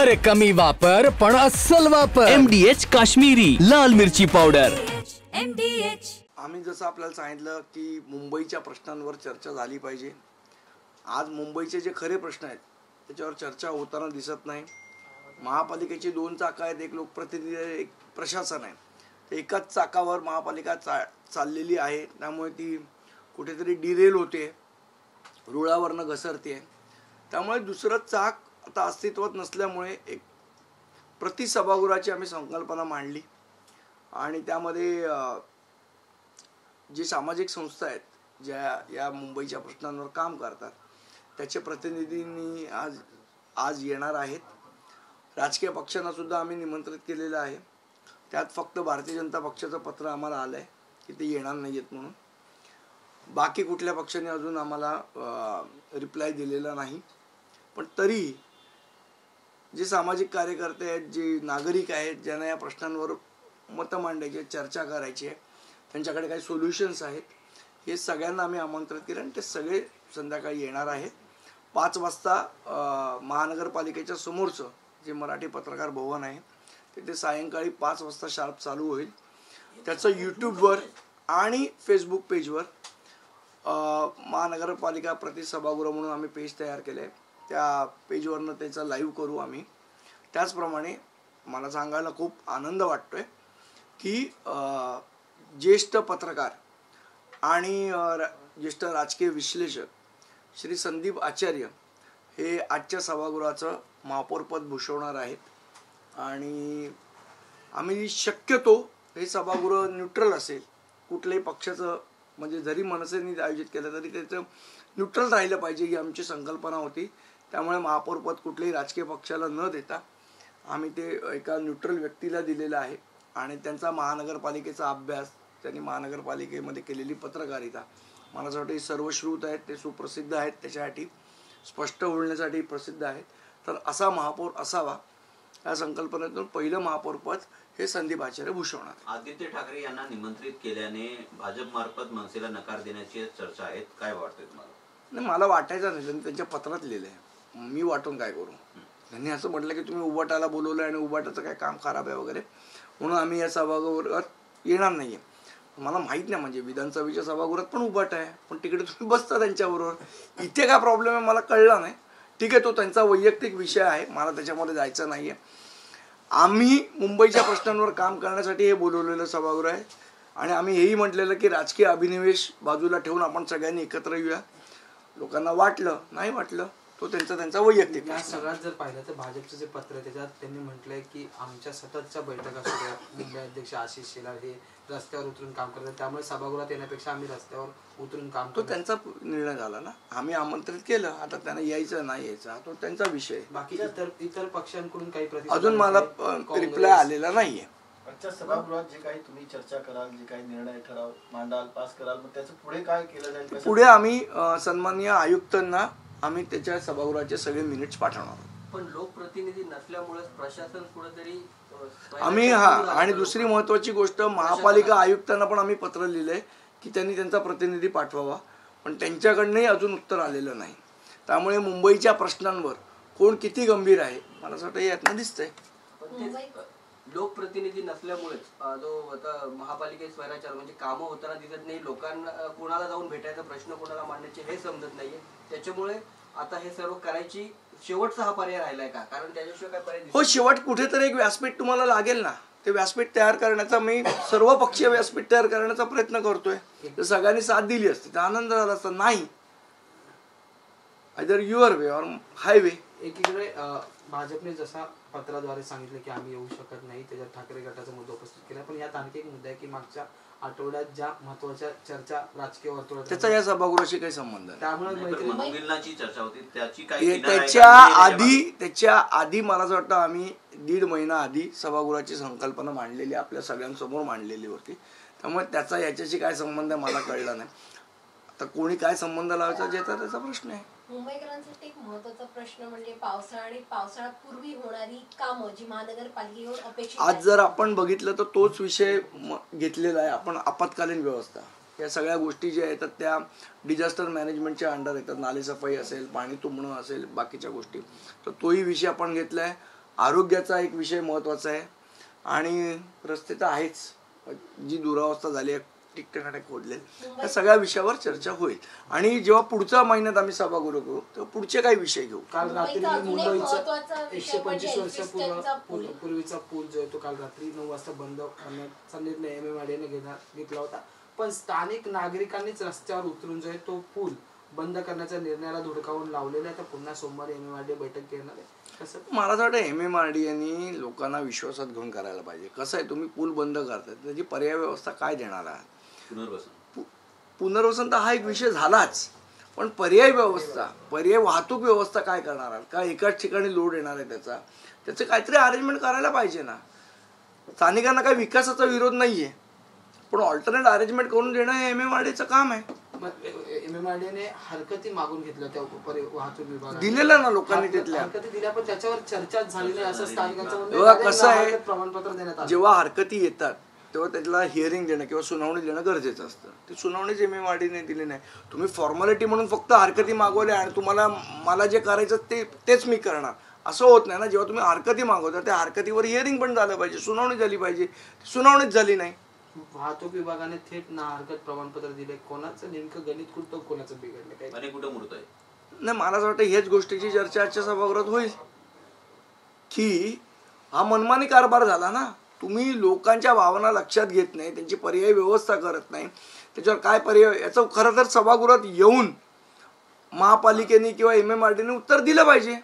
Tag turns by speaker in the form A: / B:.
A: अरे कमी वापर पण अस्सल वापर. MDH काश्मीरी लाल मिरची पावडर.
B: आम्ही जसं आपल्याला सांगितलं की मुंबईच्या प्रश्नांवर चर्चा झाली पाहिजे. आज मुंबईचे जे खरे प्रश्न आहेत त्याच्यावर चर्चा होताना दिसत नाही. महापालिकेची दोन चाकं आहेत, एक लोकप्रतिनिधी आहे, एक प्रशासन आहे. ते एकाच चाकावर महापालिका चाललेली आहे, त्यामुळे ती कुठेतरी डिरेल होते, रुळावरनं घसरते. त्यामुळे दुसरं चाक आता अस्तित्वात नसल्यामुळे एक प्रतिसभागृहाची आम्ही संकल्पना मांडली आणि त्यामध्ये जी सामाजिक संस्था आहेत ज्या या मुंबईच्या प्रश्नांवर काम करतात त्याचे प्रतिनिधींनी आज येणार आहेत. राजकीय पक्षांना सुद्धा आम्ही निमंत्रित केलेलं आहे. त्यात फक्त भारतीय जनता पक्षाचं पत्र आम्हाला आलं आहे की ते येणार नाही आहेत म्हणून. बाकी कुठल्या पक्षाने अजून आम्हाला रिप्लाय दिलेला नाही. पण तरी जे सामाजिक कार्यकर्ते आहेत, जे नागरिक आहेत, ज्यांना या प्रश्नांवर मतं मांडायची, चर्चा करायची आहे, त्यांच्याकडे काही सोल्युशन्स आहेत, हे सगळ्यांना आम्ही आमंत्रित केलं आणि ते सगळे संध्याकाळी येणार आहेत. 5 वाजता महानगरपालिकेच्या समोरचं जे मराठी पत्रकार भवन आहे तिथे सायंकाळी 5 वाजता शार्प चालू होईल. त्याचं यूट्यूबवर आणि फेसबुक पेजवर महानगरपालिका प्रतिसभागृह म्हणून आम्ही पेज तयार केलं आहे. त्या पेजवरनं त्याचा लाईव्ह करू आम्ही. त्याचप्रमाणे मला सांगायला खूप आनंद वाटतोय की ज्येष्ठ पत्रकार आणि ज्येष्ठ राजकीय विश्लेषक श्री संदीप आचार्य हे आजच्या सभागृहाचं महापौरपद भूषवणार आहेत. आणि आम्ही शक्यतो हे सभागृह न्यूट्रल असेल, कुठल्याही पक्षाचं म्हणजे जरी मनसेने आयोजित केलं तरी त्याचं न्यूट्रल राहिलं पाहिजे ही आमची संकल्पना होती. त्यामुळे महापौरपद कुठल्याही राजकीय पक्षाला न देता आम्ही ते एका न्यूट्रल व्यक्तीला दिलेलं आहे. आणि त्यांचा महानगरपालिकेचा अभ्यास, त्यांनी महानगरपालिकेमध्ये केलेली पत्रकारिता मला असं वाटतं सर्वश्रुत आहेत, ते सुप्रसिद्ध आहेत, त्याच्यासाठी स्पष्ट बोलण्यासाठी प्रसिद्ध आहेत. तर असा महापौर असावा या संकल्पनेतून पहिलं महापौरपद हे संदीप आचार्य भूषवणार.
C: आदित्य ठाकरे यांना निमंत्रित केल्याने भाजपमार्फत मनसेला नकार देण्याची चर्चा आहे, काय वाटतंय तुम्हाला? नाही,
B: मला वाटायचं नाही. त्यांनी त्यांच्या पत्रात लिहिलंय, मी वाटून काय करू. त्यांनी असं म्हटलं की तुम्ही उबाटाला बोलवलं आणि उबाटाचं काय काम खराब आहे वगैरे म्हणून आम्ही या सभागृहात येणार नाहीये. मला माहीत नाही, म्हणजे विधानसभेच्या सभागृहात पण उबाट आहे, पण तिकडे तुम्ही बसता त्यांच्याबरोबर. इथे काय प्रॉब्लेम आहे मला कळला नाही. ठीक आहे, तो त्यांचा वैयक्तिक विषय आहे, मला त्याच्यामध्ये जायचं नाही आहे. आम्ही मुंबईच्या प्रश्नांवर काम करण्यासाठी हे बोलवलेलं सभागृह आहे आणि आम्ही हेही म्हटलेलं की राजकीय अभिनिवेश बाजूला ठेवून आपण सगळ्यांनी एकत्र येऊया. लोकांना वाटलं नाही वाटलं तो त्यांचा वैयक्तिक.
D: या सगळ्यात जर पाहिलं तर भाजपचं जे पत्र आहे त्याच्यात त्यांनी म्हटलंय की आमच्या सततच्या बैठका सुरू आहेत, मुंबई अध्यक्ष आशिष शेलार हे रस्त्यावर उतरून काम करतात, त्यामुळे सभागृहात येण्यापेक्षा आम्ही रस्त्यावर उतरून काम करतो.
B: तो त्यांचा निर्णय झाला ना, आम्ही आमंत्रित केलं, आता त्यांना यायचं नाही यायचं हा तो त्यांचा विषय.
D: बाकी इतर पक्षांकडून काही
B: अजून मला रिप्लाय आलेला नाहीये.
E: आजच्या सभागृहात जे काही तुम्ही चर्चा कराल, जे काही निर्णय ठराव मांडाल, पास कराल, मग त्याचं पुढे काय केलं जाईल?
B: पुढे आम्ही सन्माननीय आयुक्तांना आम्ही त्याच्या सभागृहाचे सगळे मिनिट्स पाठवणार.
F: पण लोकप्रतिनिधी नसल्यामुळे प्रशासन कुठेतरी
B: आम्ही आणि दुसरी महत्वाची गोष्ट, महापालिका आयुक्तांना पण आम्ही पत्र लिहिलंय की त्यांनी त्यांचा प्रतिनिधी पाठवावा, पण त्यांच्याकडनंही अजून उत्तर आलेलं नाही. त्यामुळे मुंबईच्या प्रश्नांवर कोण किती गंभीर आहे मला असं वाटतं यातनं दिसतंय.
F: लोकप्रतिनिधी नसल्यामुळेच जो आता महापालिकेत स्वैराचार म्हणजे कामं होताना दिसत नाही, लोकांना कोणाला जाऊन भेटायचा, प्रश्न कोणाला मांडायचे हे समजत नाहीये. त्याच्यामुळे आता हे सर्व करायची शेवटचा हा पर्याय राहिलाय का? कारण त्याच्याशिवाय काय पर्याय?
B: हो, शेवट कुठेतरी एक व्यासपीठ तुम्हाला लागेल ना. ते व्यासपीठ तयार करण्याचा, मी सर्व पक्षीय व्यासपीठ तयार करण्याचा प्रयत्न करतोय. तर सगळ्यांनी साथ दिली असती तर आनंद झाला असता. नाही, आयदर युअर वे ऑर हाय वे.
D: एकीकडे भाजपने जसा पत्राद्वारे सांगितलं की आम्ही येऊ शकत नाही, त्याच्यात ठाकरे गटाचा मुद्दा उपस्थित केला, पण यात आणखी एक मुद्दा आहे की मागच्या आठवड्यात ज्या महत्वाच्या चर्चा राजकीय वर्तुळात
B: त्याचा या सभागृहाशी काही संबंध नाही.
D: त्यामुळे
C: चर्चा होती
B: त्याच्या आधी मला असं वाटतं आम्ही 1.5 महिना आधी सभागृहाची संकल्पना मांडलेली, आपल्या सगळ्यांसमोर मांडलेली होती. त्यामुळे त्याचा याच्याशी काय संबंध आहे मला कळला नाही. आता कोणी काय संबंध लावायचा ज्याचा त्याचा प्रश्न आहे.
G: मुंबईकरांसाठी एक महत्त्वाचा प्रश्न म्हणजे पावसाळा आणि पावसाळ्यापूर्वी होणारी कामं जी महानगरपालिकेवर अपेक्षित.
B: आज जर आपण बघितलं तर तोच विषय घेतलेला आहे आपण. आपत्कालीन व्यवस्था या सगळ्या गोष्टी ज्या येतात त्या डिझास्टर मॅनेजमेंटच्या अंडर येतात. नालेसफाई असेल, पाणी तुंबणं असेल, बाकीच्या गोष्टी, तर तोही विषय आपण घेतलाय. आरोग्याचा एक विषय महत्त्वाचा आहे आणि रस्ते तर आहेच, जी दुरावस्था झाली आहे ठिकठिकाणी खोदले, या सगळ्या विषयावर चर्चा होईल. आणि जेव्हा पुढच्या महिन्यात आम्ही सभागृह करू तेव्हा पुढचे काही विषय घेऊ.
D: काल रात्री
G: मुंबईचा अजून एक
D: मुंबईचा
G: महत्त्वाचा विषय म्हणजे
D: 125
G: एल्फिस्टनचा पूल.
D: वर्षापूर्वीचा पूल जो आहे तो काल रात्री 9 वाजता बंद करण्याचा निर्णय MMRDA घेतला होता. पण स्थानिक नागरिकांनीच रस्त्यावर उतरून जो आहे तो पूल बंद करण्याच्या निर्णयाला धुडकावून लावलेला आहे. तर पुन्हा सोमवारी MMRDA बैठक घेणार आहे. कसं
B: मला असं वाटतं MMRDA लोकांना विश्वासात घेऊन करायला पाहिजे. कसं आहे, तुम्ही पूल बंद करताय त्याची पर्याय व्यवस्था काय देणार आहात? पुनर्वसन तर हा एक विषय झालाच, पण पर्याय व्यवस्था, पर्याय वाहतूक व्यवस्था काय करणार आहात? का एकाच ठिकाणी लोड येणार आहे त्याचं काहीतरी अरेंजमेंट करायला पाहिजे ना. स्थानिकांना काही विकासाचा विरोध नाहीये, पण ऑल्टरनेट अरेंजमेंट करून देणं हे MMRDAचं काम आहे.
D: MMRDAने हरकती मागून घेतल्या त्या वाहतूक विभागाने,
B: दिलेलं ना लोकांनी तिथल्या
D: हरकती दिल्या, पण त्याच्यावर चर्चाच झाली नाही असं स्थानिकांचं म्हणणं
B: तेव्हा
D: आहे.
B: कसं आहे,
D: प्रमाणपत्र देण्यात आलं.
B: जेव्हा हरकती येतात तेव्हा त्याला हिअरिंग देणं किंवा सुनावणी देणं गरजेचं असतं. ते सुनावणीच MMRDAने दिली नाही. तुम्ही फॉर्मॅलिटी म्हणून फक्त हरकती मागवल्या आणि तुम्हाला मला जे करायचं तेच मी करणार असं होत नाही ना. जेव्हा तुम्ही हरकती मागवता त्या हरकतीवर हिअरिंग पण झालं पाहिजे, सुनावणी झाली पाहिजे. सुनावणीच झाली नाही.
D: वाहतूक विभागाने थेट ना हरकत प्रमाणपत्र दिले. कोणाचं नेमकं गणित कुठं कोणाचं बिघडलं काय
B: नाही, मला असं वाटतं हेच गोष्टीची चर्चा आजच्या सभागृहात होईल की हा मनमानी कारभार झाला ना. तुम्ही लोकांच्या भावना लक्षात घेत नाही, त्यांची पर्यायी व्यवस्था करत नाही. त्याच्यावर काय पर्याय, याचं खरं तर सभागृहात येऊन महापालिकेने किंवा MMRDAने उत्तर दिलं पाहिजे.